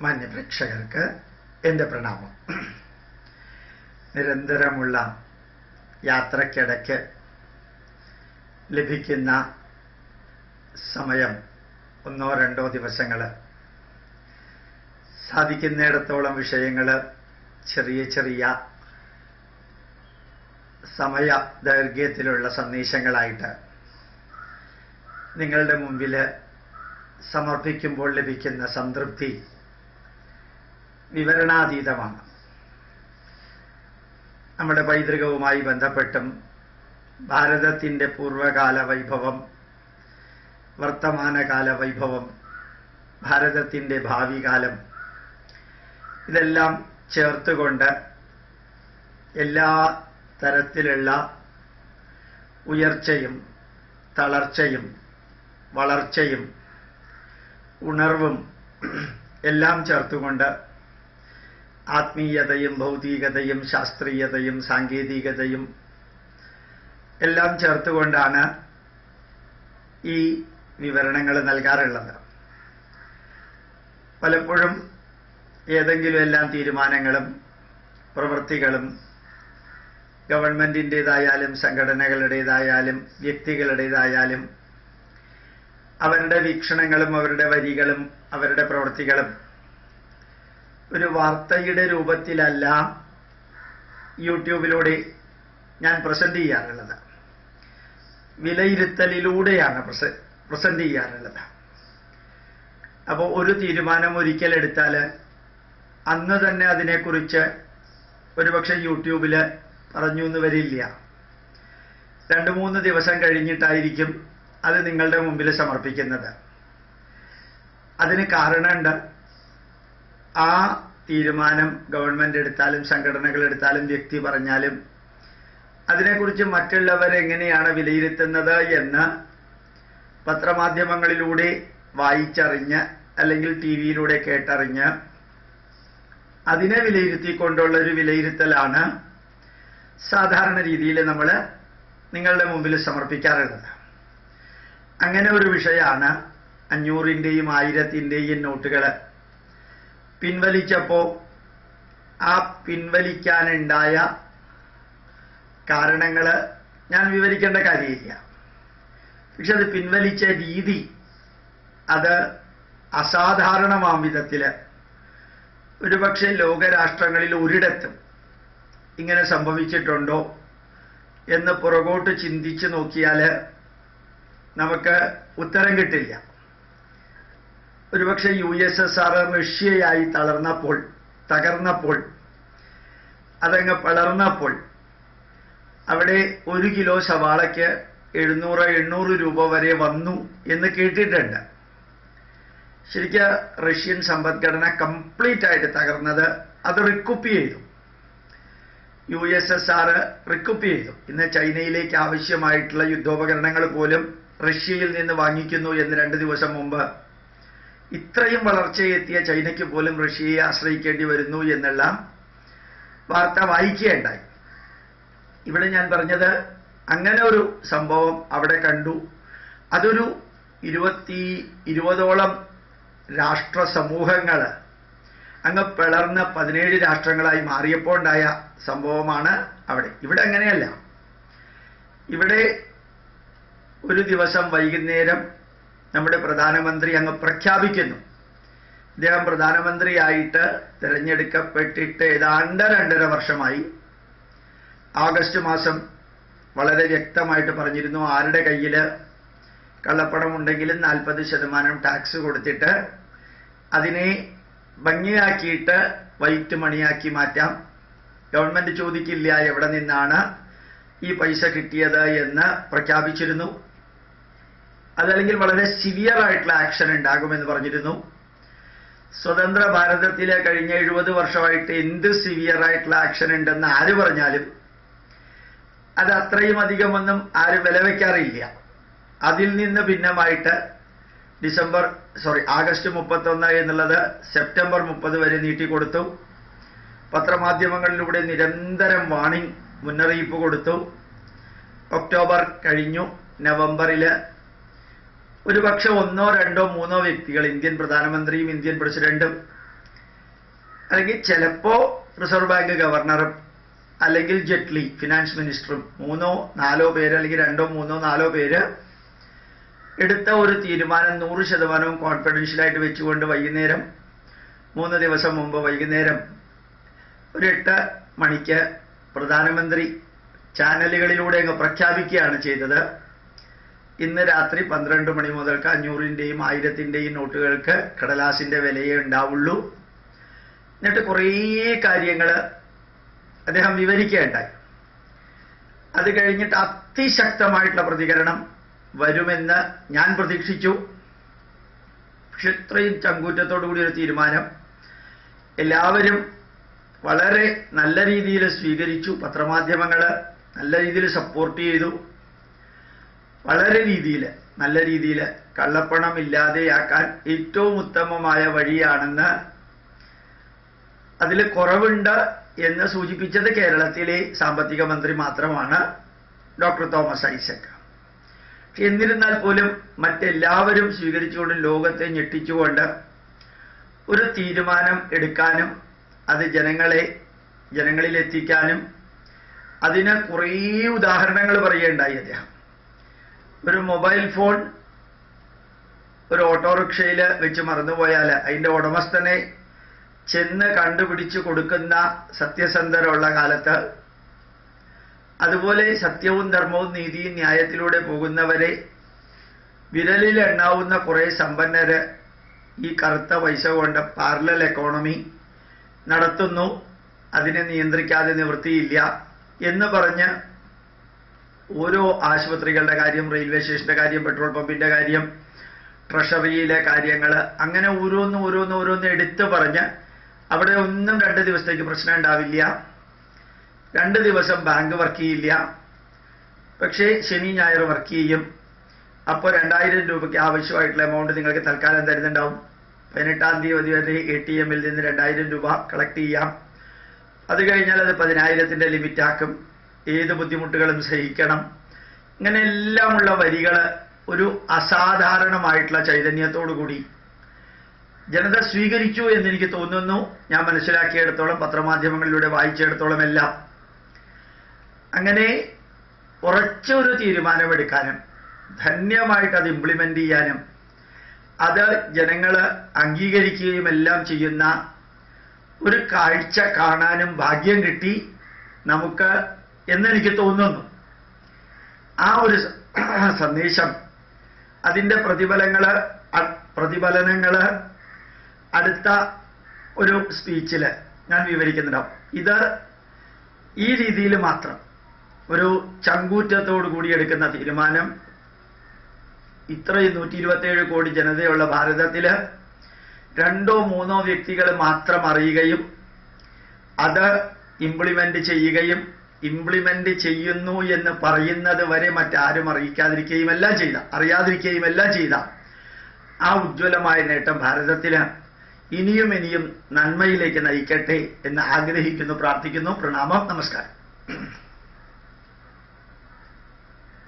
മാന്യപ്രേക്ഷകർക്ക് എൻ്റെ പ്രണാമം. നിരന്തരമുള്ള യാത്രക്കിടയ്ക്ക് ലഭിക്കുന്ന സമയം 1-2 ദിവസങ്ങൾ, സാധിക്കുന്നിടത്തോളം വിഷയങ്ങൾ ചെറിയ ചെറിയ സമയ ദൈർഘ്യത്തിലുള്ള സന്ദേശങ്ങളായിട്ട് നിങ്ങളുടെ മുമ്പിൽ സമർപ്പിക്കുമ്പോൾ ലഭിക്കുന്ന സംതൃപ്തി വിവരണാതീതമാണ്. നമ്മുടെ പൈതൃകവുമായി ബന്ധപ്പെട്ടും ഭാരതത്തിൻ്റെ പൂർവകാല വൈഭവം, വർത്തമാനകാല വൈഭവം, ഭാരതത്തിൻ്റെ ഭാവി കാലം, ഇതെല്ലാം ചേർത്തുകൊണ്ട് എല്ലാ തരത്തിലുള്ള ഉയർച്ചയും തളർച്ചയും വളർച്ചയും ഉണർവും എല്ലാം ചേർത്തുകൊണ്ട് ആത്മീയതയും ഭൗതികതയും ശാസ്ത്രീയതയും സാങ്കേതികതയും എല്ലാം ചേർത്തുകൊണ്ടാണ് ഈ വിവരണങ്ങൾ നൽകാറുള്ളത്. പലപ്പോഴും ഏതെങ്കിലും എല്ലാം തീരുമാനങ്ങളും പ്രവൃത്തികളും ഗവൺമെന്റിൻ്റെതായാലും സംഘടനകളുടേതായാലും വ്യക്തികളുടേതായാലും അവരുടെ വീക്ഷണങ്ങളും അവരുടെ വരികളും അവരുടെ പ്രവൃത്തികളും ഒരു വാർത്തയുടെ രൂപത്തിലല്ല യൂട്യൂബിലൂടെ ഞാൻ പ്രസന്റ് ചെയ്യാറുള്ളത്. വിലയിരുത്തലിലൂടെയാണ് പ്രസന്റ് ചെയ്യാറുള്ളത്. അപ്പോൾ ഒരു തീരുമാനം ഒരിക്കലെടുത്താൽ അന്ന് തന്നെ അതിനെക്കുറിച്ച് ഒരുപക്ഷെ യൂട്യൂബിൽ പറഞ്ഞു എന്ന് വരില്ല. 2-3 ദിവസം കഴിഞ്ഞിട്ടായിരിക്കും അത് നിങ്ങളുടെ മുമ്പിൽ സമർപ്പിക്കുന്നത്. അതിന് കാരണമുണ്ട്. ആ തീരുമാനം ഗവൺമെന്റ് എടുത്താലും സംഘടനകൾ എടുത്താലും വ്യക്തി പറഞ്ഞാലും അതിനെക്കുറിച്ച് മറ്റുള്ളവരെങ്ങനെയാണ് വിലയിരുത്തുന്നത് എന്ന് പത്രമാധ്യമങ്ങളിലൂടെ വായിച്ചറിഞ്ഞ് അല്ലെങ്കിൽ ടിവിയിലൂടെ കേട്ടറിഞ്ഞ് അതിനെ വിലയിരുത്തിക്കൊണ്ടുള്ള ഒരു വിലയിരുത്തലാണ് സാധാരണ രീതിയിൽ നമ്മൾ നിങ്ങളുടെ മുമ്പിൽ സമർപ്പിക്കാറുള്ളത്. അങ്ങനെ ഒരു വിഷയമാണ് 500-ൻ്റെയും 1000-ൻ്റെയും നോട്ടുകൾ പിൻവലിച്ചപ്പോൾ ആ പിൻവലിക്കാനുണ്ടായ കാരണങ്ങൾ ഞാൻ വിവരിക്കേണ്ട കാര്യമില്ല. പക്ഷെ അത് പിൻവലിച്ച രീതി അത് അസാധാരണമാം വിധത്തിൽ ഒരുപക്ഷെ ലോകരാഷ്ട്രങ്ങളിൽ ഒരിടത്തും ഇങ്ങനെ സംഭവിച്ചിട്ടുണ്ടോ എന്ന് പുറകോട്ട് ചിന്തിച്ചു നോക്കിയാൽ നമുക്ക് ഉത്തരം കിട്ടില്ല. ഒരുപക്ഷെ USSR റഷ്യയായി തകർന്നപ്പോൾ അതങ്ങ് പിളർന്നപ്പോൾ അവിടെ 1 കിലോ സവാളയ്ക്ക് 700-800 രൂപ വരെ വന്നു എന്ന് കേട്ടിട്ടുണ്ട്. ശരിക്കും റഷ്യൻ സമ്പദ്ഘടന കംപ്ലീറ്റ് ആയിട്ട് തകർന്നത് അത് റിക്കുപ്പ് ചെയ്തു. USSR റിക്കുപ്പ് ചെയ്തു. ഇന്ന് ചൈനയിലേക്ക് ആവശ്യമായിട്ടുള്ള യുദ്ധോപകരണങ്ങൾ പോലും റഷ്യയിൽ നിന്ന് വാങ്ങിക്കുന്നു എന്ന് 2 ദിവസം മുമ്പ് ഇത്രയും വളർച്ചയെത്തിയ ചൈനയ്ക്ക് പോലും റഷ്യയെ ആശ്രയിക്കേണ്ടി വരുന്നു എന്നുള്ള വാർത്ത വായിക്കുകയുണ്ടായി. ഇവിടെ ഞാൻ പറഞ്ഞത് അങ്ങനെ ഒരു സംഭവം അവിടെ കണ്ടു. അതൊരു 20ഓളം രാഷ്ട്ര സമൂഹങ്ങൾ അങ്ങ് പിളർന്ന് 17 രാഷ്ട്രങ്ങളായി മാറിയപ്പോൾ ഉണ്ടായ സംഭവമാണ് അവിടെ. ഇവിടെ അങ്ങനെയല്ല. ഇവിടെ ഒരു ദിവസം വൈകുന്നേരം നമ്മുടെ പ്രധാനമന്ത്രി അങ്ങ് പ്രഖ്യാപിക്കുന്നു. അദ്ദേഹം പ്രധാനമന്ത്രിയായിട്ട് തിരഞ്ഞെടുക്കപ്പെട്ടിട്ട് ഏതാണ്ട് 2.5 വർഷമായി. ആഗസ്റ്റ് മാസം വളരെ വ്യക്തമായിട്ട് പറഞ്ഞിരുന്നു, ആരുടെ കയ്യിൽ കള്ളപ്പണം ഉണ്ടെങ്കിലും 40% ടാക്സ് കൊടുത്തിട്ട് അതിനെ ഭംഗിയാക്കിയിട്ട് വൈറ്റ് മണിയാക്കി മാറ്റാം. ഗവൺമെന്റ് ചോദിക്കില്ല എവിടെ നിന്നാണ് ഈ പൈസ കിട്ടിയത് എന്ന് പ്രഖ്യാപിച്ചിരുന്നു. അതല്ലെങ്കിൽ വളരെ സിവിയർ ആയിട്ടുള്ള ആക്ഷൻ ഉണ്ടാകുമെന്ന് പറഞ്ഞിരുന്നു. സ്വതന്ത്ര ഭാരതത്തിലെ കഴിഞ്ഞ 70 വർഷമായിട്ട് എന്ത് സിവിയർ ആയിട്ടുള്ള ആക്ഷൻ ഉണ്ടെന്ന് ആര് പറഞ്ഞാലും അത് അത്രയും അധികമൊന്നും ആരും വിലവെക്കാറില്ല. അതിൽ നിന്ന് ഭിന്നമായിട്ട് ആഗസ്റ്റ് 31 എന്നുള്ളത് സെപ്റ്റംബർ 30 വരെ നീട്ടിക്കൊടുത്തു. പത്രമാധ്യമങ്ങളിലൂടെ നിരന്തരം വാണിംഗ് മുന്നറിയിപ്പ് കൊടുത്തു. ഒക്ടോബർ കഴിഞ്ഞു. നവംബറിൽ ഒരുപക്ഷെ 1, 2, 3 വ്യക്തികൾ, ഇന്ത്യൻ പ്രധാനമന്ത്രിയും ഇന്ത്യൻ പ്രസിഡന്റും അല്ലെങ്കിൽ ചിലപ്പോൾ റിസർവ് ബാങ്ക് ഗവർണറും അല്ലെങ്കിൽ ജെറ്റ്ലി ഫിനാൻസ് മിനിസ്റ്ററും 3-4 പേര് അല്ലെങ്കിൽ 2-3-4 പേര് എടുത്ത ഒരു തീരുമാനം 100% കോൺഫിഡൻഷ്യലായിട്ട് വെച്ചുകൊണ്ട് വൈകുന്നേരം 3 ദിവസം മുമ്പ് വൈകുന്നേരം ഒരു 8 മണിക്ക് പ്രധാനമന്ത്രി ചാനലുകളിലൂടെ അങ്ങ് പ്രഖ്യാപിക്കുകയാണ് ചെയ്തത്. ഇന്ന് രാത്രി 12 മണി മുതൽക്ക് 500-ന്റെയും 1000-ന്റെയും നോട്ടുകൾക്ക് കടലാസിന്റെ വിലയേ ഉണ്ടാവുള്ളൂ. എന്നിട്ട് കുറേ കാര്യങ്ങൾ അദ്ദേഹം വിവരിക്കുകയുണ്ടായി. അത് കഴിഞ്ഞിട്ട് അതിശക്തമായിട്ടുള്ള പ്രതികരണം വരുമെന്ന് ഞാൻ പ്രതീക്ഷിച്ചു. പക്ഷെ ഇത്രയും ചങ്കൂറ്റത്തോടു കൂടി ഒരു തീരുമാനം എല്ലാവരും വളരെ നല്ല രീതിയിൽ സ്വീകരിച്ചു. പത്രമാധ്യമങ്ങൾ നല്ല രീതിയിൽ സപ്പോർട്ട് ചെയ്തു. വളരെ നല്ല രീതിയിൽ കള്ളപ്പണം ഇല്ലാതെയാക്കാൻ ഏറ്റവും ഉത്തമമായ വഴിയാണെന്ന്, അതിൽ കുറവുണ്ട് എന്ന് സൂചിപ്പിച്ചത് കേരളത്തിലെ സാമ്പത്തിക മന്ത്രി മാത്രമാണ്, ഡോക്ടർ തോമസ് ഐസക്. എന്നിരുന്നാൽ പോലും മറ്റെല്ലാവരും സ്വീകരിച്ചുകൊണ്ട് ലോകത്തെ ഞെട്ടിച്ചുകൊണ്ട് ഒരു തീരുമാനം എടുക്കാനും അത് ജനങ്ങളിൽ എത്തിക്കാനും അതിന് കുറേ ഉദാഹരണങ്ങൾ പറയുകയുണ്ടായി അദ്ദേഹം. ഒരു മൊബൈൽ ഫോൺ ഒരു ഓട്ടോറിക്ഷയിൽ വെച്ച് മറന്നുപോയാൽ അതിൻ്റെ ഉടമസ്ഥനെ ചെന്ന് കണ്ടുപിടിച്ചു കൊടുക്കുന്ന സത്യസന്ധരുള്ള കാലത്ത്, അതുപോലെ സത്യവും ധർമ്മവും നീതിയും ന്യായത്തിലൂടെ പോകുന്നവരെ വിരലിൽ എണ്ണാവുന്ന കുറേ സമ്പന്നര് ഈ കറുത്ത പൈസ കൊണ്ട് പാരലൽ എക്കോണമി നടത്തുന്നു, അതിനെ നിയന്ത്രിക്കാതെ നിവൃത്തിയില്ല എന്ന് പറഞ്ഞ് ഓരോ ആശുപത്രികളുടെ കാര്യം, റെയിൽവേ സ്റ്റേഷന്റെ കാര്യം, പെട്രോൾ പമ്പിന്റെ കാര്യം, ട്രഷറിയിലെ കാര്യങ്ങൾ, അങ്ങനെ ഓരോന്ന് എടുത്തു പറഞ്ഞ് അവിടെ ഒന്നും 2 ദിവസത്തേക്ക് പ്രശ്നം ഉണ്ടാവില്ല, 2 ദിവസം ബാങ്ക് വർക്ക് ചെയ്യില്ല, പക്ഷേ ശനി ഞായർ വർക്ക് ചെയ്യും. അപ്പോൾ 2000 രൂപയ്ക്ക് ആവശ്യമായിട്ടുള്ള എമൗണ്ട് നിങ്ങൾക്ക് തൽക്കാലം തരുന്നുണ്ടാവും. 18-ാം തീയതി വരെ ATM-ൽ നിന്ന് 2000 രൂപ കളക്ട് ചെയ്യാം. അത് കഴിഞ്ഞാൽ അത് 10,000-ന്റെ ലിമിറ്റാക്കും. ഏത് ബുദ്ധിമുട്ടുകളും സഹിക്കണം. ഇങ്ങനെ എല്ലാമുള്ള വരികൾ ഒരു അസാധാരണമായിട്ടുള്ള ചൈതന്യത്തോടു കൂടി ജനത സ്വീകരിച്ചു എന്നെനിക്ക് തോന്നുന്നു. ഞാൻ മനസ്സിലാക്കിയിടത്തോളം, പത്രമാധ്യമങ്ങളിലൂടെ വായിച്ചിടത്തോളം എല്ലാം അങ്ങനെ ഉറച്ചൊരു തീരുമാനമെടുക്കാനും ധന്യമായിട്ട് അത് ഇംപ്ലിമെന്റ് ചെയ്യാനും അത് ജനങ്ങൾ അംഗീകരിക്കുകയും എല്ലാം ചെയ്യുന്ന ഒരു കാഴ്ച കാണാനും ഭാഗ്യം കിട്ടി നമുക്ക് എന്നെനിക്ക് തോന്നുന്നു. ആ ഒരു സന്ദേശം, അതിൻ്റെ പ്രതിഫലനങ്ങൾ അടുത്ത ഒരു സ്പീച്ചിൽ ഞാൻ വിവരിക്കുന്നുണ്ടാവും. ഇത് ഈ രീതിയിൽ മാത്രം ഒരു ചങ്കൂറ്റത്തോടു കൂടി എടുക്കുന്ന തീരുമാനം ഇത്രയും 127 കോടി ജനതയുള്ള ഭാരതത്തിൽ 2-3 വ്യക്തികൾ മാത്രം അറിയുകയും അത് ഇംപ്ലിമെന്റ് ചെയ്യുന്നു എന്ന് പറയുന്നത് വരെ മറ്റാരും അറിയിക്കാതിരിക്കുകയും എല്ലാം ചെയ്ത ആ ഉജ്ജ്വലമായ നേട്ടം ഭാരതത്തിന് ഇനിയും നന്മയിലേക്ക് നയിക്കട്ടെ എന്ന് ആഗ്രഹിക്കുന്നു, പ്രാർത്ഥിക്കുന്നു. പ്രണാമം, നമസ്കാരം.